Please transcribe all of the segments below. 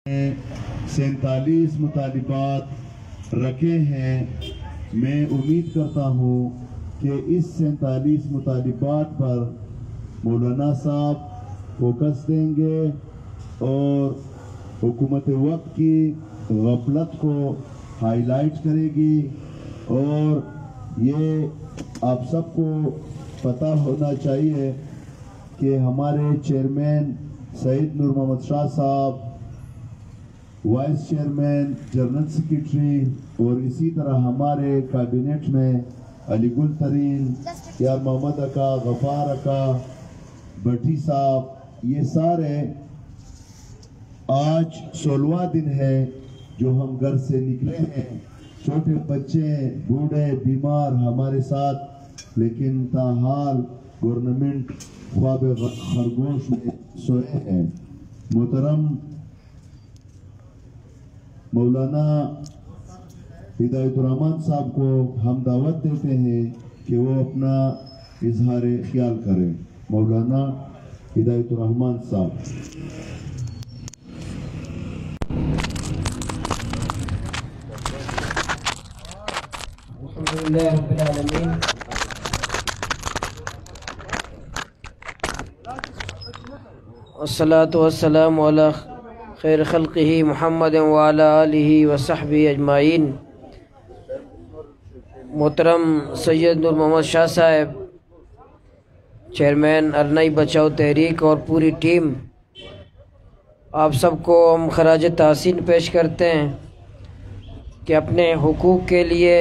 47 مطالبات رکھے ہیں۔ میں امید کرتا ہوں کہ اس 47 مطالبات پر مولانا صاحب فوکس دیں گے اور حکومت وقت کی غفلت کو ہائی لائٹ کرے گی، اور یہ آپ سب کو پتہ ہونا چاہیے کہ ہمارے چیئرمین سید نور محمد شاہ صاحب، وائس چیئرمین، جنرل سیکریٹری اور اسی طرح ہمارے کابینٹ میں علی گل ترین، یار محمد اکا، غفار اکا، بٹھی صاحب، یہ سارے آج 16واں دن ہے جو ہم گھر سے نکلے ہیں، چھوٹے بچے، بوڑھے، بیمار ہمارے ساتھ، لیکن تاحال گورنمنٹ خواب خرگوش میں سوئے ہیں۔ محترم مولانا ہدایت الرحمن صاحب کو ہم دعوت دیتے ہیں کہ وہ اپنا اظہار خیال کریں۔ مولانا ہدایت الرحمن صاحب۔ الحمدللہ رب العالمین، والصلاة والسلام علی خیر خلقہ محمد وعلی آلہ وصحبہ اجمعین۔ محترم سید نور محمد شاہ صاحب، چیئرمین ارنائی بچاؤ تحریک اور پوری ٹیم، آپ سب کو ہم خراج تحسین پیش کرتے ہیں کہ اپنے حقوق کے لیے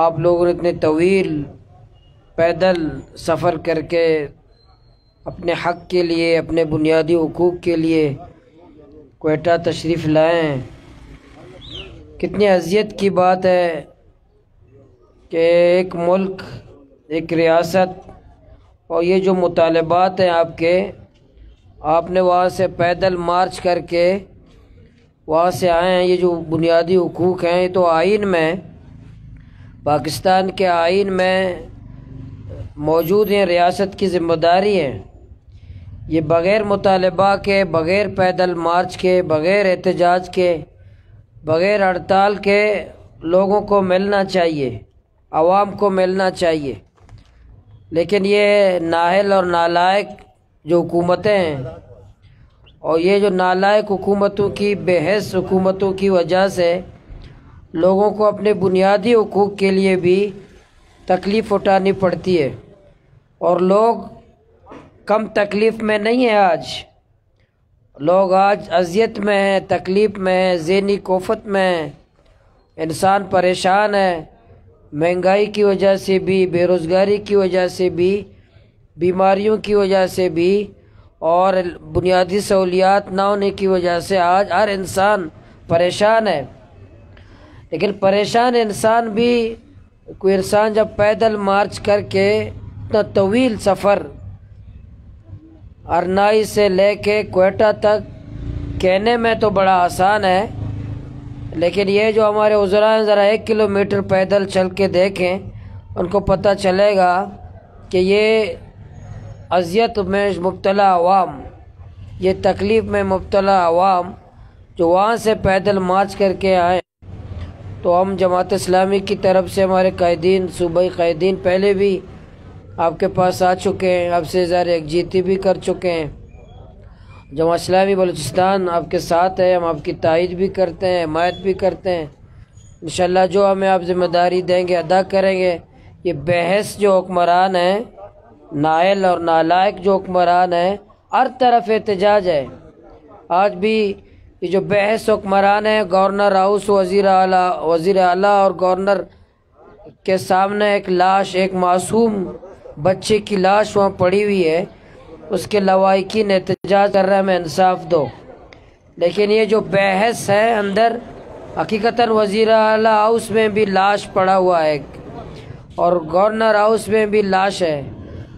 آپ لوگوں نے اتنے طویل پیدل سفر کر کے اپنے حق کے لیے، اپنے بنیادی حقوق کے لیے کوئٹہ تشریف لائے ہیں۔ کتنی اذیت کی بات ہے کہ ایک ملک، ایک ریاست، اور یہ جو مطالبات ہیں آپ نے وہاں سے پیدل مارچ کر کے وہاں سے آئے ہیں۔ یہ جو بنیادی حقوق ہیں، یہ تو آئین میں، پاکستان کے آئین میں موجود ہیں، ریاست کی ذمہ داری ہے۔ یہ بغیر مطالبہ کے، بغیر پیدل مارچ کے، بغیر احتجاج کے، بغیر ہڑتال کے لوگوں کو ملنا چاہیے، عوام کو ملنا چاہیے، لیکن یہ نااہل اور نالائق جو حکومتیں ہیں، اور یہ جو نالائق حکومتوں کی، بے حس حکومتوں کی وجہ سے لوگوں کو اپنے بنیادی حقوق کے لیے بھی تکلیف اٹھانی پڑتی ہے، اور لوگ کم تکلیف میں نہیں ہیں۔ لوگ آج اذیت میں ہیں، تکلیف میں ہیں، ذہنی کوفت میں ہیں، انسان پریشان ہے، مہنگائی کی وجہ سے بھی، بے روزگاری کی وجہ سے بھی، بیماریوں کی وجہ سے بھی، اور بنیادی سہولیات نہ ہونے کی وجہ سے آج ہر انسان پریشان ہے۔ لیکن پریشان انسان بھی، کوئی انسان جب پیدل مارچ کر کے اتنا طویل سفر ارنائی سے لے کے کوئٹہ تک، کہنے میں تو بڑا آسان ہے، لیکن یہ جو ہمارے عذراء ہیں، ذرا 1 کلومیٹر پیدل چل کے دیکھیں، ان کو پتہ چلے گا کہ یہ اذیت میں مبتلا عوام، یہ تکلیف میں مبتلا عوام جو وہاں سے پیدل مارچ کر کے آئے۔ تو ہم جماعت اسلامی کی طرف سے ہمارے قائدین، صوبائی قائدین پہلے بھی آپ کے پاس آ چکے ہیں، آپ سے اظہار یکجہتی بھی کر چکے ہیں۔ جماعت اسلامی بلوچستان آپ کے ساتھ ہے، ہم آپ کی تائید بھی کرتے ہیں، حمایت بھی کرتے ہیں۔ انشاءاللہ جو ہمیں آپ ذمہ داری دیں گے ادا کریں گے۔ یہ بحث جو حکمران ہیں، نااہل اور نالائق جو حکمران ہیں، ہر طرف احتجاج ہے۔ آج بھی یہ جو بحث حکمران ہیں، گورنر ہاؤس، وزیر اعلیٰ اور گورنر کے سامنے ایک لاش، ایک معصوم بچے کی لاش وہاں پڑی ہوئی ہے، اس کے لواحقین احتجاج کر رہے ہیں ہمیں انصاف دو۔ لیکن یہ جو بحث ہے اندر، حقیقتاً وزیر اعلیٰ ہاؤس میں بھی لاش پڑا ہوا ہے اور گورنر ہاؤس میں بھی لاش ہے،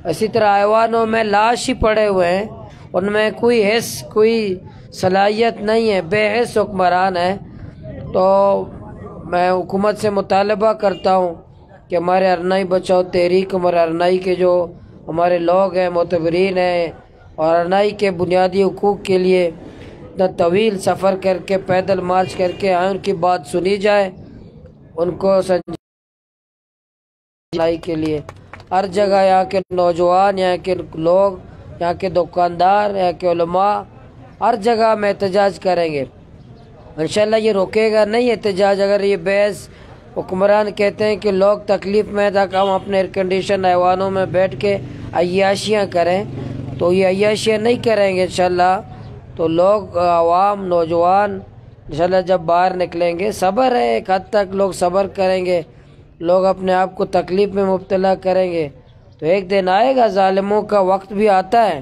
اسی طرح ایوانوں میں لاش ہی پڑے ہوئے ہیں، ان میں کوئی حس، کوئی صلاحیت نہیں ہے، بے حس حکمران ہے۔ تو میں حکومت سے مطالبہ کرتا ہوں کہ ہمارے ارنائی بچاؤ تحریک، ہمارے ارنائی کے جو ہمارے لوگ ہیں، معتبرین ہیں، اور ارنائی کے بنیادی حقوق کے لیے اتنا طویل سفر کر کے پیدل مارچ کر کے آئیں، ان کی بات سنی جائے، ان کو سنجھائی کے لیے ہر جگہ یہاں کے نوجوان، یہاں کے لوگ، یہاں کے دکاندار، یہاں کے علماء ہر جگہ میں احتجاج کریں گے انشاءاللہ۔ یہ روکے گا نہیں احتجاج اگر یہ بحث حکمران کہتے ہیں کہ لوگ تکلیف میں تک ہم اپنے ایئر کنڈیشن ایوانوں میں بیٹھ کے عیاشیاں کریں، تو یہ عیاشیاں نہیں کریں گے انشاءاللہ۔ تو لوگ عوام نوجوان انشاءاللہ جب باہر نکلیں گے، صبر ہے ایک حد تک، لوگ صبر کریں گے، لوگ اپنے آپ کو تکلیف میں مبتلا کریں گے، تو ایک دن آئے گا، ظالموں کا وقت بھی آتا ہے،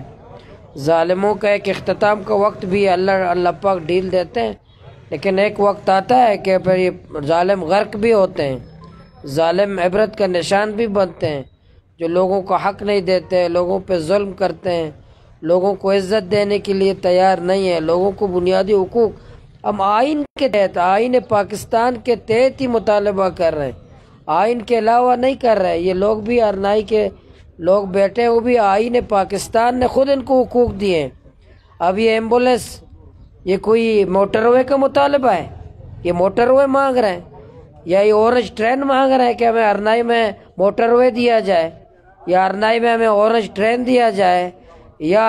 ظالموں کا ایک اختتام کا وقت بھی اللہ پاک ڈیل دیتے ہیں، لیکن ایک وقت آتا ہے کہ پھر یہ ظالم غرق بھی ہوتے ہیں، ظالم عبرت کا نشان بھی بنتے ہیں، جو لوگوں کو حق نہیں دیتے، لوگوں پہ ظلم کرتے ہیں، لوگوں کو عزت دینے کے لیے تیار نہیں ہے، لوگوں کو بنیادی حقوق ہم آئین کے تحت، آئین پاکستان کے تحت ہی مطالبہ کر رہے ہیں، آئین کے علاوہ نہیں کر رہے۔ یہ لوگ بھی ارنائی کے لوگ بیٹھے ہیں، وہ بھی آئین پاکستان نے خود ان کو حقوق دیے ہیں۔ اب یہ ایمبولینس، یہ کوئی موٹر وے کا مطالبہ ہے؟ یہ موٹر وے مانگ رہے ہیں، یا یہ اورنج ٹرین مانگ رہے ہیں کہ ہمیں ارنائی میں موٹر وے دیا جائے، یا ارنائی میں ہمیں اورنج ٹرین دیا جائے، یا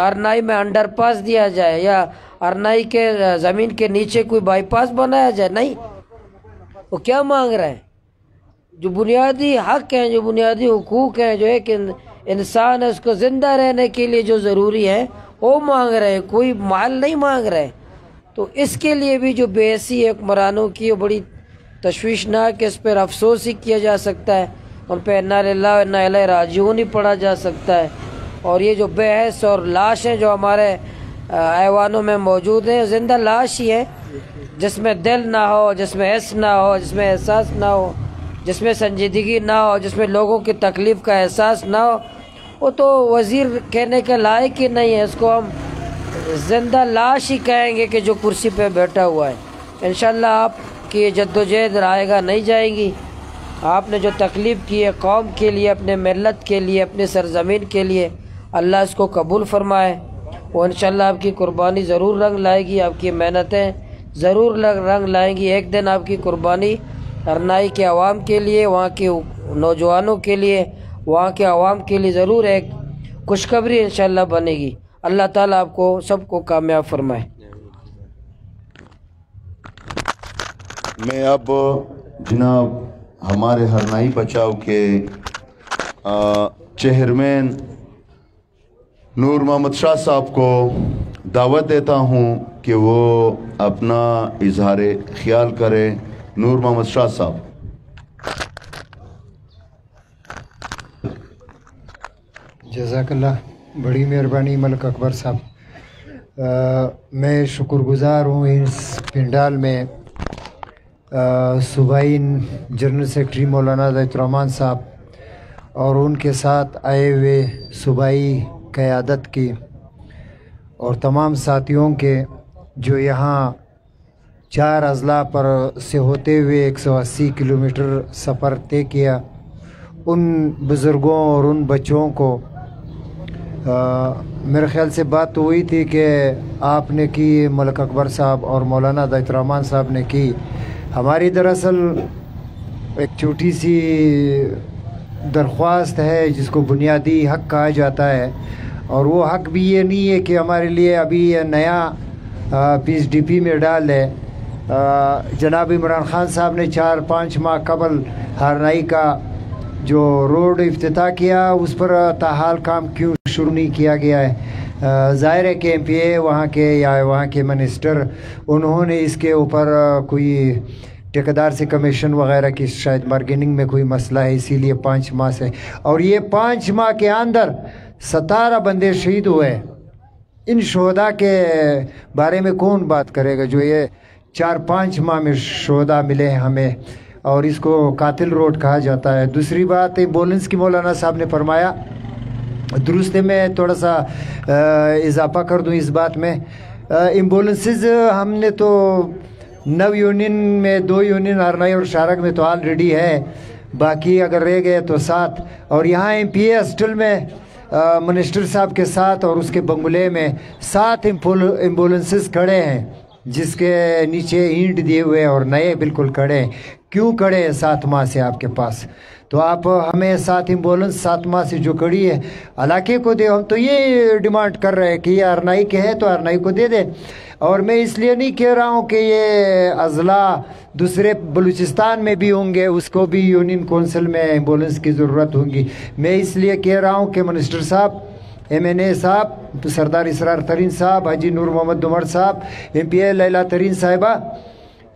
ارنائی میں انڈر پاس دیا جائے، یا ارنائی کے زمین کے نیچے کوئی بائی پاس بنایا جائے؟ نہیں، وہ کیا مانگ رہے ہیں؟ جو بنیادی حق ہیں، جو بنیادی حقوق ہیں، جو ایک انسان ہے اس کو زندہ رہنے کے لیے جو ضروری ہے وہ مانگ رہے ہیں، کوئی مال نہیں مانگ رہے۔ تو اس کے لیے بھی جو بے حسی حکمرانوں کی وہ بڑی تشویشناک ہے، اس پر افسوس ہی کیا جا سکتا ہے، ان پہ انا للہ و انا الیہ راجعون ہی پڑھا جا سکتا ہے۔ اور یہ جو بحث اور لاش ہیں جو ہمارے ایوانوں میں موجود ہیں، زندہ لاش ہی ہے، جس میں دل نہ ہو، جس میں حس نہ ہو، جس میں احساس نہ ہو، جس میں سنجیدگی نہ ہو، جس میں لوگوں کی تکلیف کا احساس نہ ہو، وہ تو وزیر کہنے کے لائق ہی نہیں ہے، اس کو ہم زندہ لاش ہی کہیں گے کہ جو کرسی پہ بیٹھا ہوا ہے۔ انشاءاللہ آپ کی جدوجہد رائے گاہ نہیں جائیں گی، آپ نے جو تکلیف کی ہے قوم کے لیے، اپنے ملت کے لیے، اپنے سرزمین کے لیے، اللہ اس کو قبول فرمائے۔ وہ انشاءاللہ آپ کی قربانی ضرور رنگ لائے گی، آپ کی محنتیں ضرور رنگ لائیں گی، ایک دن آپ کی قربانی ارنائی کے عوام کے لیے، وہاں کے نوجوانوں کے لیے، وہاں کے عوام کے لیے ضرور ایک خوشخبری انشاءاللہ بنے گی۔ اللہ تعالیٰ آپ کو سب کو کامیاب فرمائے۔ میں اب جناب ہمارے ہرنائی بچاؤ کے چیئرمین نور محمد شاہ صاحب کو دعوت دیتا ہوں کہ وہ اپنا اظہار خیال کرے۔ نور محمد شاہ صاحب۔ جزاک اللہ، بڑی مہربانی ملک اکبر صاحب۔ میں شکر گزار ہوں اس پنڈال میں صوبائی جنرل سیکرٹری مولانا ذیت الرحمان صاحب اور ان کے ساتھ آئے ہوئے صوبائی قیادت کی اور تمام ساتھیوں کے جو یہاں 4 اضلاع پر سے ہوتے ہوئے 180 کلومیٹر سفر طے کیا، ان بزرگوں اور ان بچوں کو میرے خیال سے بات تو ہوئی تھی کہ آپ نے کی، ملک اکبر صاحب اور مولانا ذیت الرحمان صاحب نے کی۔ ہماری دراصل ایک چھوٹی سی درخواست ہے جس کو بنیادی حق کہا جاتا ہے، اور وہ حق بھی یہ نہیں ہے کہ ہمارے لیے ابھی یہ نیا پیس ڈی پی میں ڈال دے۔ جناب عمران خان صاحب نے 4-5 ماہ قبل ہرنائی کا جو روڈ افتتاح کیا، اس پر تاحال کام کیوں شروع نہیں کیا گیا ہے؟ ظاہر ہے کہ ایم پی اے وہاں کے یا وہاں کے منسٹر، انہوں نے اس کے اوپر کوئی ٹھیکیدار سے کمیشن وغیرہ کی شاید بارگیننگ میں کوئی مسئلہ ہے، اسی لیے 5 ماہ سے، اور یہ 5 ماہ کے اندر 17 بندے شہید ہوئے۔ ان شہداء کے بارے میں کون بات کرے گا جو یہ 4-5 ماہ میں شہداء ملے ہیں ہمیں، اور اس کو قاتل روڈ کہا جاتا ہے۔ دوسری بات ایمبولینس کی مولانا صاحب نے فرمایا، درست ہے، میں تھوڑا سا اضافہ کر دوں اس بات میں۔ ایمبولینسز ہم نے تو 9 یونین میں 2 یونین ہرنائی اور شارک میں تو آلریڈی ہے، باقی اگر رہ گئے تو 7، اور یہاں ایم پی اے ہاسٹل میں मिनिस्टर साहब के साथ और उसके बंगले में 7 एम्बुलेंसेस खड़े हैं, जिसके नीचे ईंट दिए हुए और नए बिल्कुल खड़े हैं। क्यों खड़े हैं 7 माह से आपके पास? तो आप हमें 7 एम्बुलेंस 7 माह से जो खड़ी है इलाके को दे। हम तो ये डिमांड कर रहे हैं कि ये आरनाई के है तो आरनाई को दे दे। और मैं इसलिए नहीं कह रहा हूँ कि ये अजला दूसरे बलूचिस्तान में भी होंगे, उसको भी यूनियन कौंसिल में एम्बुलेंस की ज़रूरत होगी। मैं इसलिए कह रहा हूँ कि मिनिस्टर साहब, MNA साहब, सरदार इसरार तरीन साहब, हाजी नूर मोहम्मद दुमर साहब, MPA लैला तरीन साहिबा,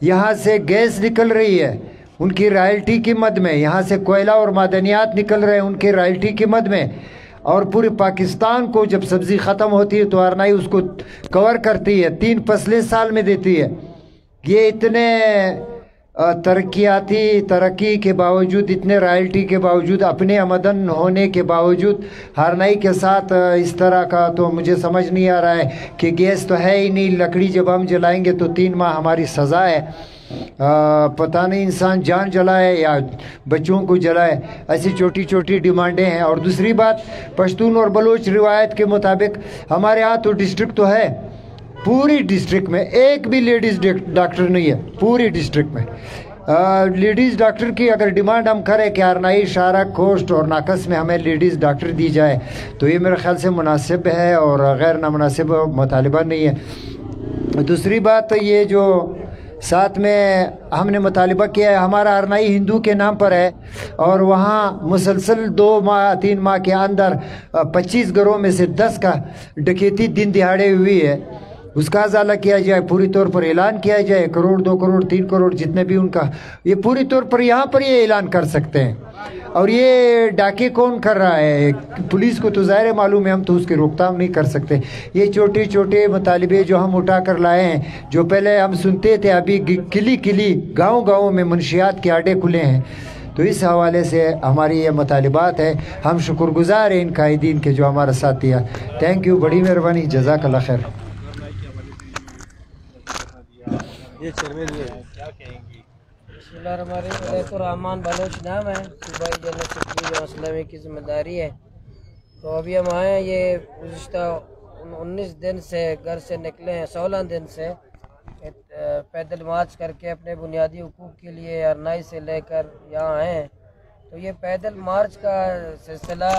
यहाँ से गैस निकल रही है उनकी रॉयल्टी की मद में, यहाँ से कोयला और मादनियात निकल रहे हैं उनके रॉयल्टी की मद में। और पूरे पाकिस्तान को जब सब्ज़ी ख़त्म होती है तो आरनाई उसको कवर करती है, 3 फसलें साल में देती है। ये इतने तरक्की के बावजूद, इतने रॉयल्टी के बावजूद, अपने आमदन होने के बावजूद आरनाई के साथ इस तरह का तो मुझे समझ नहीं आ रहा है कि गैस तो है ही नहीं, लकड़ी जब हम जलाएंगे तो 3 माह हमारी सज़ा है। पता नहीं इंसान जान जलाए या बच्चों को जलाए, ऐसी छोटी छोटी डिमांडें हैं। और दूसरी बात, पश्तून और बलोच रिवायत के मुताबिक हमारे यहाँ तो डिस्ट्रिक्ट तो है, पूरी डिस्ट्रिक्ट में एक भी लेडीज़ डॉक्टर नहीं है पूरी डिस्ट्रिक्ट में। लेडीज़ डॉक्टर की अगर डिमांड हम करें कि आरनाई, शारक, कोस्ट और नाकस में हमें लेडीज़ डॉक्टर दी जाए तो ये मेरे ख्याल से मुनासिब है और गैर नामुनासिब मुतालिबा नहीं है। दूसरी बात, ये जो साथ में हमने मुतालिबा किया है, हमारा आरनाई हिंदू के नाम पर है और वहाँ मुसलसल 2 माह 3 माह के अंदर 25 घरों में से 10 का डकैती दिन दिहाड़े हुई है। उसका अजाला किया जाए, पूरी तौर पर ऐलान किया जाए, 1 करोड़ 2 करोड़ 3 करोड़ जितने भी उनका, ये पूरी तौर पर यहाँ पर ये ऐलान कर सकते हैं। और ये डाके कौन कर रहा है? पुलिस को तो ज़ाहिर मालूम है, हम तो उसकी रोकथाम नहीं कर सकते। ये छोटे छोटे मुतालिबे जो हम उठा कर लाए हैं, जो पहले हम सुनते थे, अभी किली किली गाँव में मुंशियात के आडे खुले हैं। तो इस हवाले से हमारी ये मुतालिबात है। हम शुक्रगुजार हैं इन कायदीन के जो हमारा साथ दिया। थैंक यू, बड़ी मेहरबानी, जज़ाकल्लाह खैर। ये चेयरमैन ये क्या कहेंगी? रहमान बलोच नाम है, सूबाई जनरल सेक्रेटरी जो इस्लामी की जिम्मेदारी है। तो अभी हम आए हैं, ये गुज़िश्ता 19 दिन से घर से निकले हैं, 16 दिन से पैदल मार्च करके अपने बुनियादी हुकूक के लिए आरनाई से लेकर यहाँ आए हैं। तो ये पैदल मार्च का सिलसिला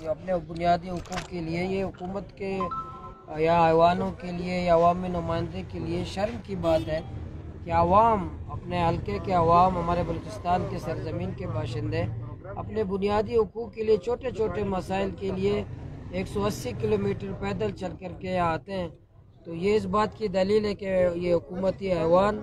अपने बुनियादी हुकूक के लिए, ये हुकूमत के या ऐवानों के लिए या अवामी नुमाइंदे के लिए शर्म की बात है कि आवाम, अपने हल्के के आवाम, हमारे बलूचिस्तान के सरजमीन के बाशिंदे अपने बुनियादी हुकूक के लिए छोटे छोटे मसाइल के लिए 180 किलोमीटर पैदल चल कर के आते हैं। तो ये इस बात की दलील है कि ये हुकूमती ऐवान,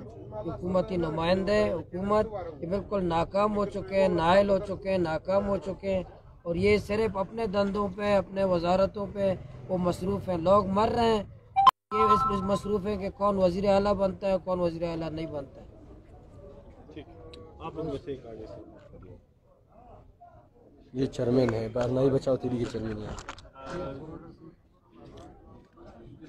हुकूमती नुमाइंदे, हुकूमत ये बिल्कुल नाकाम हो चुके हैं, नाइल हो चुके हैं, नाकाम हो चुके हैं। और ये सिर्फ अपने धंधों पे, अपने वजारतों पे वो मसरूफ़ हैं। लोग मर रहे हैं, ये इस मसरूफ़ है कि कौन वज़ीर आला बनता है, कौन वज़ीर आला नहीं बनता है। ठीक, आप उनमें से एक आगे से ये चेयरमैन है, आरनाई बचाओ तेरी के चेयरमैन है।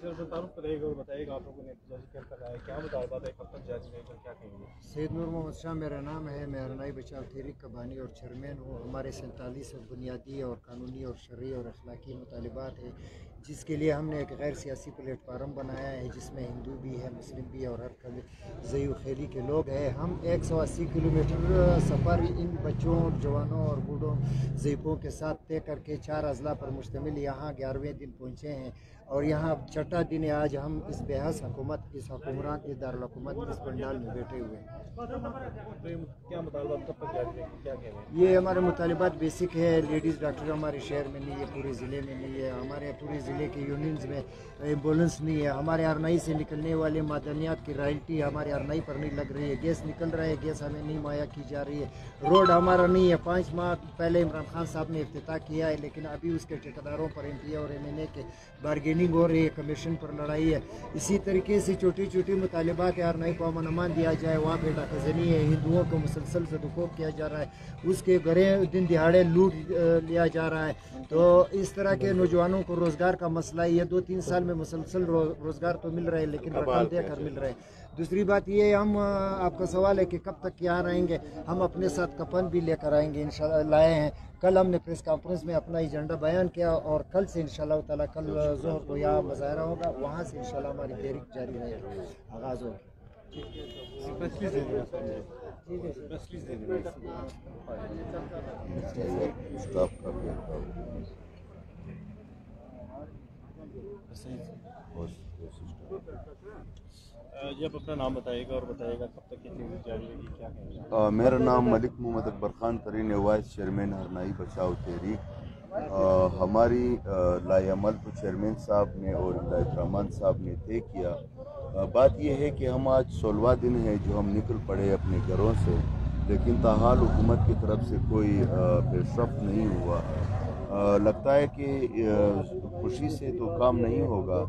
बताइएगा आप लोगों ने एहतजाजी कर रहा है, क्या मुतालबात है, कब तक जारी रहेगा, क्या कहेंगे? सैयद नूर मोहम्मद शाह मेरा नाम है, मैं आरनाई बचाव तहरीक का बानी और चेयरमैन हूँ। हमारे 47 बुनियादी और कानूनी और शरई और अखलाकी मुतालबात है, जिसके लिए हमने एक गैर सियासी प्लेटफार्म बनाया है, जिसमें हिंदू भी है, मुस्लिम भी है और हर ज़यू खेली के लोग हैं। हम 180 किलोमीटर सफ़र इन बच्चों, जवानों और बूढ़ों ज़यीफ़ों के साथ तय करके 4 अज़ला पर मुश्तमिल यहाँ 11वें दिन पहुँचे हैं। और यहाँ छठा दिन है आज। हम इस बेहस हुकूमत, इस हुक्मरान के दारुल हुकूमत इस पंडाल में बैठे हुए हैं। क्या मुतालबात कब तक जारी रहेंगे, क्या कह रहे हैं? ये हमारे मुतालबात बेसिक है। लेडीज़ डॉक्टर हमारे शहर में नहीं है, पूरे ज़िले में नहीं है, हमारे पूरे ज़िले के यूनियंस में एम्बुलेंस नहीं है। हमारे आरनाई से निकलने वाले मादनियात की रॉयल्टी हमारे आरनाई पर नहीं लग रही है। गैस निकल रहा है, गैस हमें नहीं मुहैया की जा रही है। रोड हमारा नहीं है। 5 माह पहले इमरान खान साहब ने इफ्तिताह किया है, लेकिन अभी उसके ठेकेदारों पर MPA और MNA के बारगेनिंग हो रही है, कमीशन पर लड़ाई है। इसी तरीके से छोटी छोटी मुतालबात है, आरनाई को अमन अमान दिया जाए। वहाँ पर डाकाज़नी है, हिंदुओं को मुसलसल सदुकोब किया जा रहा है, उसके घरें दिन दिहाड़े लूट लिया जा रहा है। तो इस तरह के नौजवानों को रोज़गार का मसला है। ये 2-3 साल में मुसलसल रोज़गार तो मिल रहा है, लेकिन रकम देकर मिल रहा है। दूसरी बात ये, हम आपका सवाल है कि कब तक यहाँ रहेंगे, हम अपने साथ कफन भी लेकर आएंगे इंशाल्लाह, लाए हैं। कल हमने प्रेस कॉन्फ्रेंस में अपना एजेंडा बयान किया और कल से इंशाल्लाह ताला कल ज़ोहर को यहाँ मुज़ाहरा होगा, वहाँ से इंशाल्लाह हमारी तहरीक जारी रहेगी, आगाज़ होगी। जी आप अपना नाम बताइएगा और बताइएगा कब तक ये तहरीक जारी रहेगी, क्या कहेंगे? मेरा नाम मलिक मोहम्मद अकबर खान तरीन, वाइस चेयरमैन हरनाई बचाओ तहरीक। हमारी लाएअमल तो चेयरमैन साहब ने और हिदायत रहमान साहब ने तय किया। बात यह है कि हम आज 16वां दिन है जो हम निकल पड़े अपने घरों से, लेकिन ताहाल हुकूमत की तरफ से कोई पेशरफ नहीं हुआ। लगता है कि खुशी से तो काम नहीं होगा।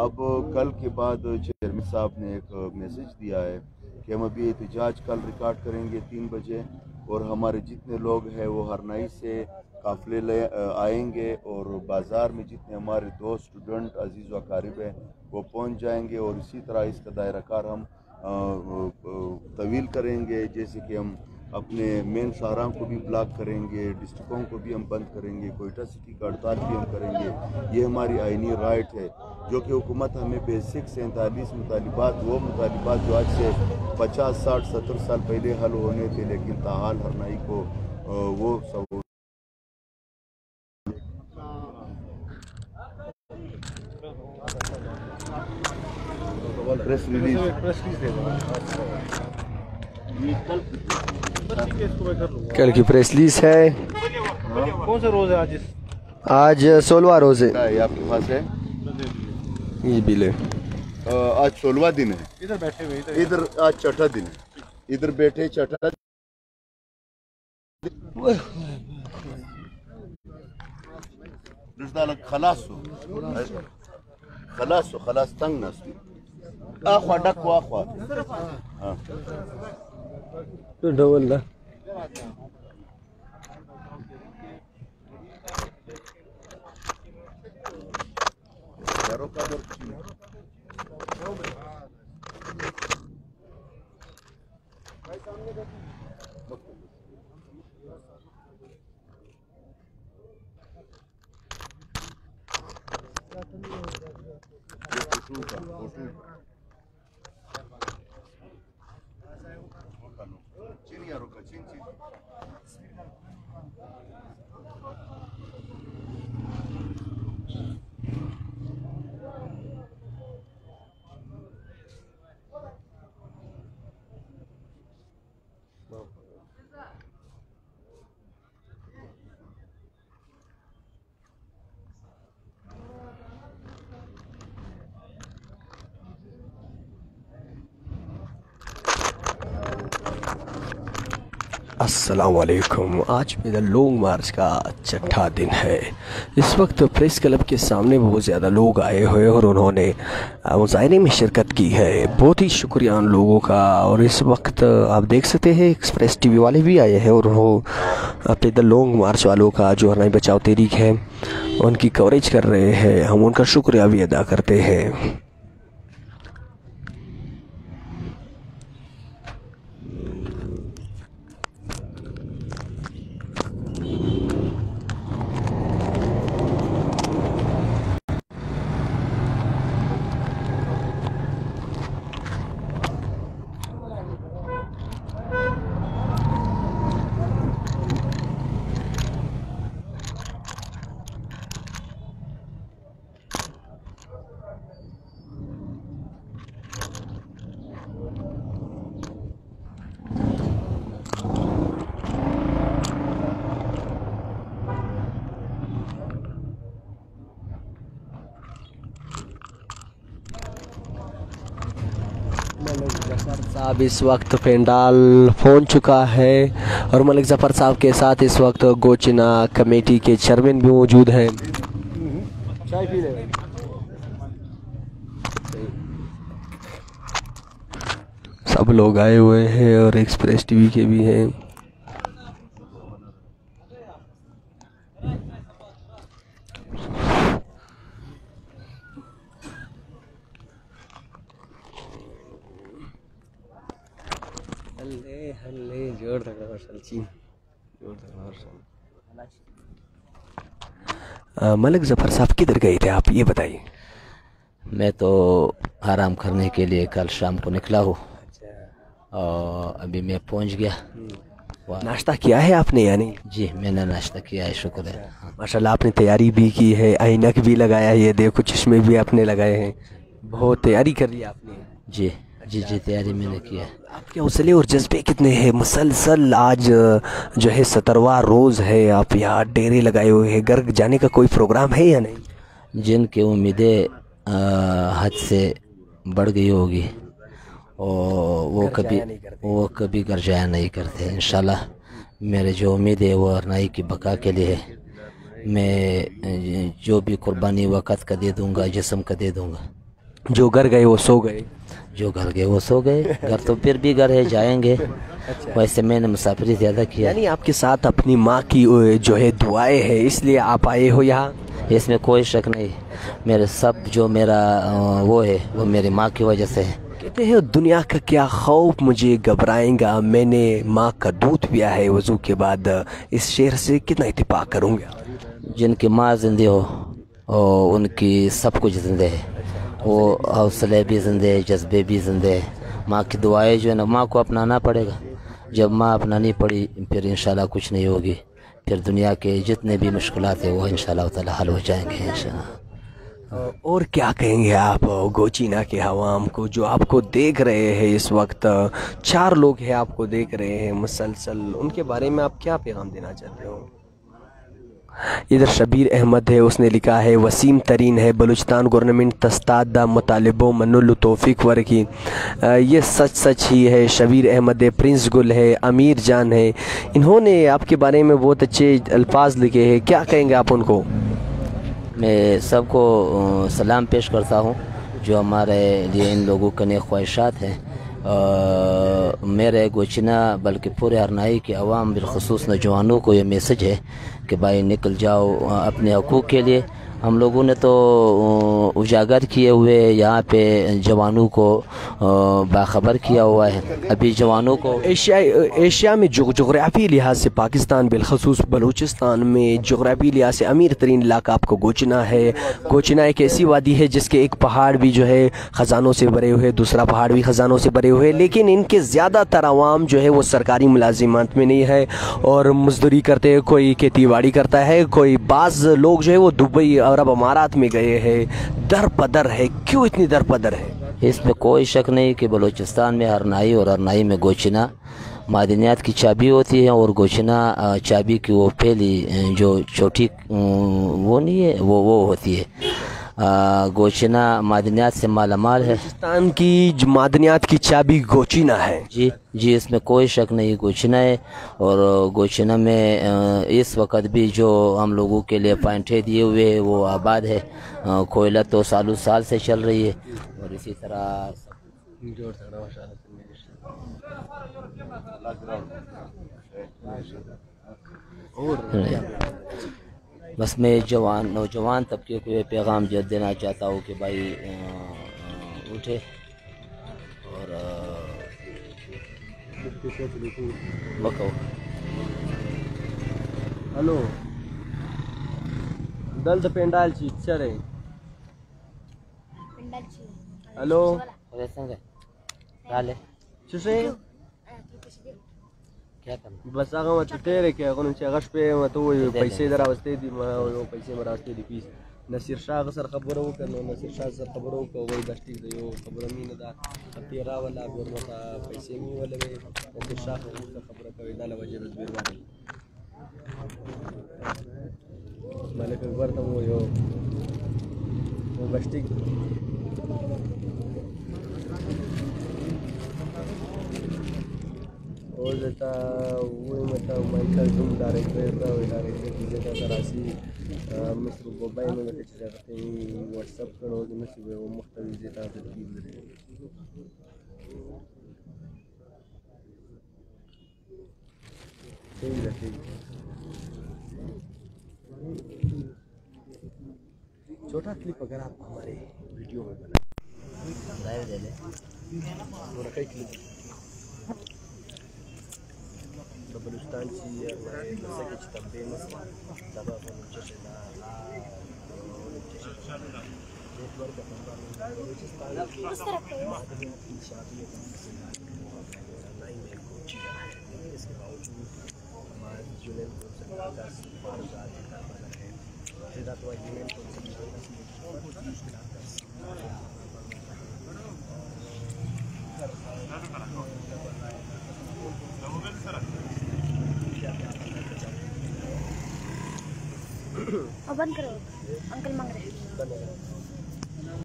अब कल के बाद चेयरमैन साहब ने एक मैसेज दिया है कि हम अभी एहतजाज कल रिकॉर्ड करेंगे 3 बजे, और हमारे जितने लोग हैं वो हरनाई से काफ़िले ले आएंगे और बाज़ार में जितने हमारे दोस्त स्टूडेंट अजीज़ व अकारिब हैं वो पहुंच जाएंगे, और इसी तरह इसका दायरा कार हम तवील करेंगे। जैसे कि हम अपने मेन शाहराह को भी ब्लॉक करेंगे, डिस्ट्रिक्टों को भी हम बंद करेंगे, कोयटा सिटी का हड़ताल भी हम करेंगे। ये हमारी आइनी राइट है, जो कि हुकूमत हमें बेसिक 47 मुतालिबात, वो मुतालिबात जो आज से 50, 60, 70 साल पहले हल होने थे, लेकिन ताहाल हरनाई को वो सब प्रेस रिलीज कल की प्रेस रिलीज है। कौन सा रोज़ है आज? आज 16वां रोज़ है। ये आपके पास है, ये बिल है। आज 16वां दिन है। इधर बैठे हुए इधर आज छठा दिन है, इधर बैठे छठा। खलास तंग नस आखवा डक आखवा डबल ला अस्सलाम वालेकुम। आज मेरा लॉन्ग मार्च का छठा दिन है। इस वक्त प्रेस क्लब के सामने बहुत ज़्यादा लोग आए हुए और उन्होंने मुज़ाहरे में शिरकत की है। बहुत ही शुक्रिया उन लोगों का। और इस वक्त आप देख सकते हैं एक्सप्रेस टीवी वाले भी आए हैं और वो अपने द लॉन्ग मार्च वालों का जो हरनाई बचाओ तहरीक है उनकी कवरेज कर रहे हैं। हम उनका शुक्रिया भी अदा करते हैं। साहब इस वक्त पेंडाल पहुंच चुका है और मलिक ज़फ़र साहब के साथ इस वक्त गोचिना कमेटी के चेयरमैन भी मौजूद हैं। चाय पी ले। सब लोग आए हुए हैं और एक्सप्रेस टीवी के भी हैं। मलिक ज़फ़र साहब किधर गए थे आप, ये बताइए। मैं तो आराम करने के लिए कल शाम को निकला हूँ और अभी मैं पहुँच गया। नाश्ता किया है आपने या नहीं? जी मैंने नाश्ता किया है, शुक्र है। माशाल्लाह आपने तैयारी भी की है, ऐनक भी लगाया है, ये देखो चश्मे भी आपने लगाए हैं, बहुत तैयारी कर ली आपने। जी जी जी तैयारी मैंने किया है। आपके हौसले और जज्बे कितने हैं? मुसलसल आज जो है 17वां रोज़ है, आप यहाँ डेरे लगाए हुए हैं, घर जाने का कोई प्रोग्राम है या नहीं? जिनकी उम्मीदें हद से बढ़ गई होगी और वो कभी घर जाया नहीं करते। इंशाल्लाह मेरे जो उम्मीद है वो अरनाई की बका के लिए है। मैं जो भी कुर्बानी वक़्त का दे दूँगा, जिस्म का दे दूँगा। जो घर गए वो सो गए, जो घर गए वो सो गए। घर तो फिर भी घर है, जाएंगे। वैसे मैंने मुसाफिरी ज़्यादा किया। यानी आपके साथ अपनी माँ की जो है दुआएं हैं, इसलिए आप आए हो यहाँ? इसमें कोई शक नहीं। मेरे सब जो मेरा वो है वो मेरी माँ की वजह से है। कहते हैं दुनिया का क्या खौफ मुझे घबराएगा, मैंने माँ का दूध पिया है वज़ू के बाद। इस शेर से कितना इत्तेफाक करूँगा। जिनकी माँ ज़िंदा हो और उनकी सब कुछ ज़िंदा है, वो हौसले भी ज़िंदा है, जज्बे भी ज़िंदा है। माँ की दुआएं जो है ना, माँ को अपनाना पड़ेगा। जब माँ अपनानी पड़ी फिर इंशाल्लाह कुछ नहीं होगी। फिर दुनिया के जितने भी मुश्किलात है वो इंशाल्लाह ताला हल हो जाएंगे इंशाल्लाह। और क्या कहेंगे आप गोचीना के हवाम को जो आपको देख रहे हैं इस वक्त? 4 लोग हैं आपको देख रहे हैं मुसलसल, उनके बारे में आप क्या पैगाम देना चाहते हो? इधर शबीर अहमद है, उसने लिखा है वसीम तरीन है, बलूचिस्तान गवर्नमेंट तस्तादा मुतालिबो मनुल तौफीक वर्की। ये सच ही है। शबीर अहमद है, प्रिंस गुल है, अमीर जान है, इन्होंने आपके बारे में बहुत अच्छे अल्फाज लिखे हैं, क्या कहेंगे आप उनको? मैं सबको सलाम पेश करता हूँ जो हमारे लिए इन लोगों के नए ख्वाहिशात हैं। मेरे गोचिना बल्कि पूरे अरनाई के अवाम बिलखुसूस नौजवानों को ये मैसेज है कि भाई निकल जाओ अपने हकूक़ के लिए। हम लोगों ने तो उजागर किए हुए यहाँ पे जवानों को बाखबर किया हुआ है। अभी जवानों को एशिया में जोग्राफी लिहाज से पाकिस्तान बिलखसूस बलूचिस्तान में जोग्राफी लिहाज से अमीर तरीन इलाका आपको गोचना है। गोचना एक ऐसी वादी है जिसके एक पहाड़ भी जो है ख़जानों से भरे हुए, दूसरा पहाड़ भी ख़जानों से भरे हुए, लेकिन इनके ज़्यादातर आवाम जो है वो सरकारी मुलाजिमत में नहीं है और मजदूरी करते हैं। कोई खेती बाड़ी करता है, कोई बाज़ लोग जो है वो दुबई अरब अमारात में गए हैं। दर पदर है, क्यों इतनी दर पदर है? इसमें कोई शक नहीं कि बलूचिस्तान में अरनाई और अरनाई में गोचिना मादनियात की चाबी होती है और गोचिना चाबी की वो पहली जो छोटी वो नहीं है वो होती है। गोचिना मादनियात से मालामाल है। पाकिस्तान की मादनियात की चाबी गोचिना है। जी जी, इसमें कोई शक नहीं, गोचिना है। और गोचिना में इस वक्त भी जो हम लोगों के लिए पॉइंटें दिए हुए हैं वो आबाद है। कोयला तो सालों साल से चल रही है और इसी तरह बस मैं नौजवान तबके को ये पैगाम देना चाहता हूँ कि भाई उठे और बको। हेलो दल पेंडाल ची चढ़े। हेलो क्या करना बस आगा मत तेरे क्या कौन ची आगाश पे मत वो पैसे इधर आवस्ते दी वो पैसे मरास्ते दी पीस नसीर शाह सर खबरों करनो नसीर शाह सर खबरों को वही दस्ती दो खबरों में न दा तेरा वाला गुरमता पैसे में वाले में नसीर शाह सर खबरों का इदाला वजह तस्वीर वाली मालिक अकबर तो वो बस्ती और देता वो मतलब माइकल तुम डायरेक्टर की जगह कराची मिस्र बोबाई में बैठे चला करते हैं व्हाट्सएप पर हो जिन्हें सुबह वो मुख्तलिफ देता तरकीब दे ठीक है छोटा क्लिप अगर आप हमारे वीडियो में बना लाइव दे ले थोड़ा कई क्लिप बंद करो, अंकल मांग रहे हैं।